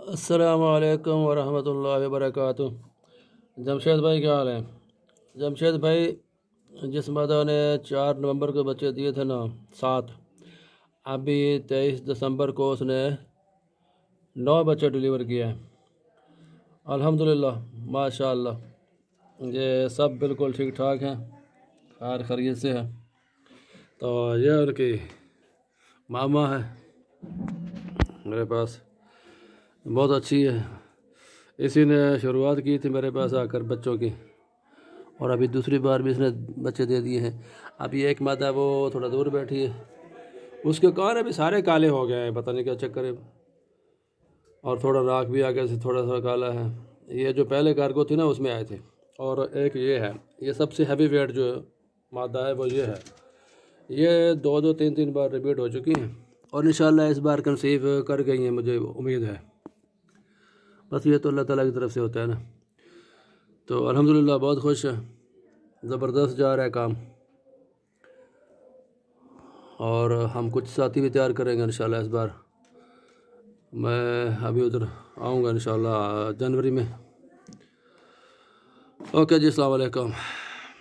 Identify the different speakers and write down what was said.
Speaker 1: अस्सलामु अलैकुम वरहमतुल्लाहि वबरकातुह। जमशेद भाई क्या हाल है? जमशेद भाई, जिस मादा ने 4 नवंबर को बच्चे दिए थे ना 7, अभी 23 दिसंबर को उसने 9 बच्चे डिलीवर किए हैं। अल्हम्दुलिल्लाह, माशाअल्लाह, ये सब बिल्कुल ठीक ठाक हैं, खैर खैरियत से है। तो ये उनकी मामा है मेरे पास, बहुत अच्छी है। इसी ने शुरुआत की थी मेरे पास आकर बच्चों की, और अभी दूसरी बार भी इसने बच्चे दे दिए हैं। अभी एक मादा है, वो थोड़ा दूर बैठी है, उसके कान अभी सारे काले हो गए हैं, पता नहीं क्या चक्कर है, और थोड़ा नाक भी आगे से थोड़ा सा काला है। ये जो पहले कार्गो थी ना उसमें आए थे। और एक ये है, ये सबसे हैवी वेट जो मादा है वो ये है। ये 2-3 बार रिपीट हो चुकी हैं, और इंशाल्लाह इस बार कंसीव कर गई हैं, मुझे उम्मीद है। बस ये तो अल्लाह ताला की तरफ से होता है ना। तो अल्हम्दुलिल्लाह बहुत खुश है, ज़बरदस्त जा रहा है काम, और हम कुछ साथी भी तैयार करेंगे इंशाल्लाह इस बार। मैं अभी उधर आऊँगा इंशाल्लाह जनवरी में। ओके जी, अस्सलाम वालेकुम।